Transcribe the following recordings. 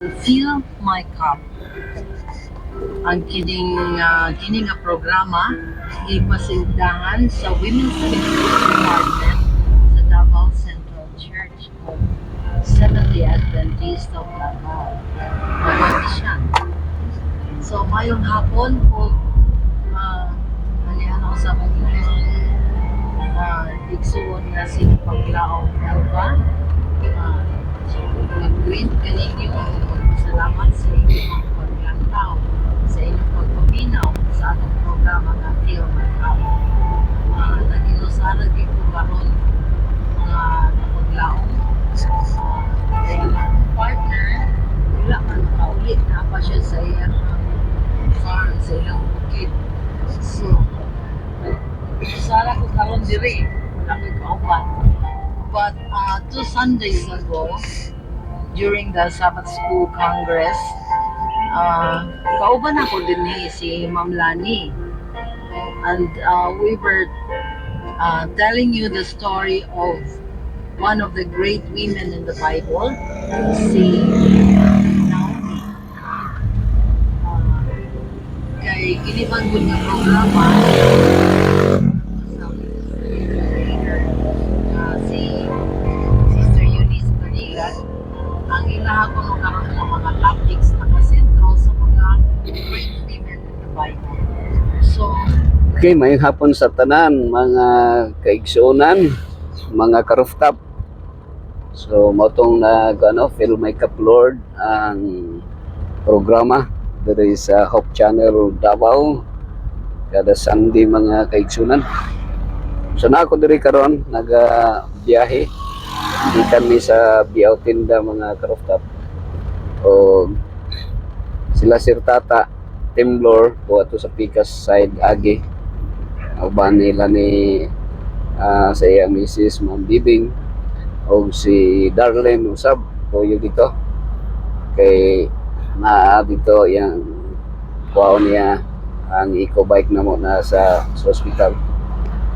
Fill My Cup. Ang kining nga programa ipasigdahan sa Women's Ministry Department sa Davao Central Church of Seventh-day Adventist of Davao. Marami siya. So, mayong hapon po, alihan ako sa mga igsuon nga si Paglaong Elba. Mag-greet kaninyo, salamat sa inyong paglantaw, sa inyong pagpaminaw sa atong programa nga Fill My Cup. Nagilusara din ko karon mga napaglaong. Kaya ang partner, wala man makaulit na pa siya sa iyang farm, sa ilang bukid. So, sara ko karon diri, wala ko'y kauban. But 2 Sundays ago, during the Sabbath School Congress, kauban ako din si Ma'am Lani. And we were telling you the story of one of the great women in the Bible, si Naomi. Kay kinibangod nga programa, ang ilaha ko nung karoon ng mga topics na kasentro sa mga great women in the Bible. So, okay, may hapon sa tanan, mga kaigsuonan, mga karuftap. So, motong Fill My Cup Lord ang programa diri sa Hope Channel Davao kada Sunday mga kaigsuonan. So, na ako diri karon naga-biyahe. Di kami sa Biaw Tinda mga karuftap. O sila Sir Tata Timlor o ato sa Picas side agi. Uban nila ni sa iya Mrs. Ma'am Bibing o si Darlene usab o yung dito kay na dito yang kuha niya ang eco bike na mo na sa hospital.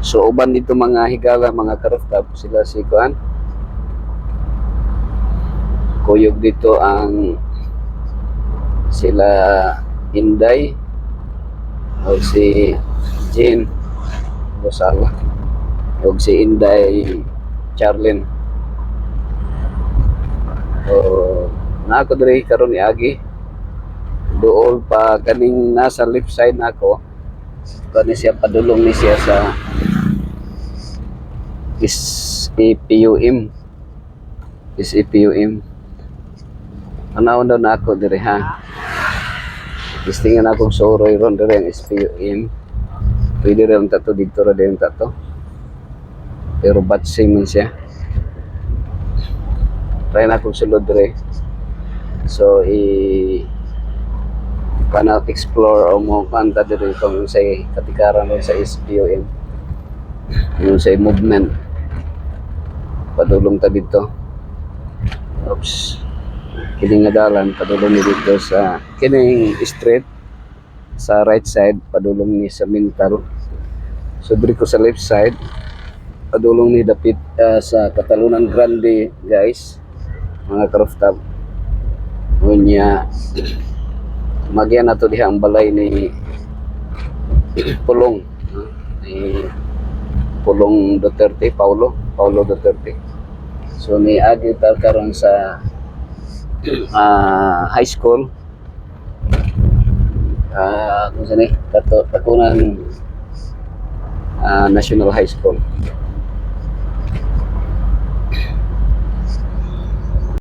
So uban dito mga higala mga karuftap sila si Kuan kuyog dito ang sila Inday o si Jean Rosala o si Inday Charlene o na ako diri karon ni Agi dool pa kaning nasa left side nako kani siya padulong ni siya sa SEPUM Anaon daw na ako diri ha. Listingan akong soroy ron diri ang SPUM. Pwede rin tato dito rin tato. Pero batsing man siya. Try na akong sulod diri. So explore o mo kanta diri kung sa katikaran ron sa SPUM. Yung sa movement. Padulong ta dito. Oops. Kining nga dalan padulong ni dito sa kining street sa right side padulong ni sa Mintal. So diri ko sa left side padulong ni dapit sa Katalunan Grande guys mga karuftap. Unya magyan nato diha ang balay ni Pulong ni Pulong Duterte Paulo Duterte. So ni agi ta karon sa high school kung saan Katunan National High School.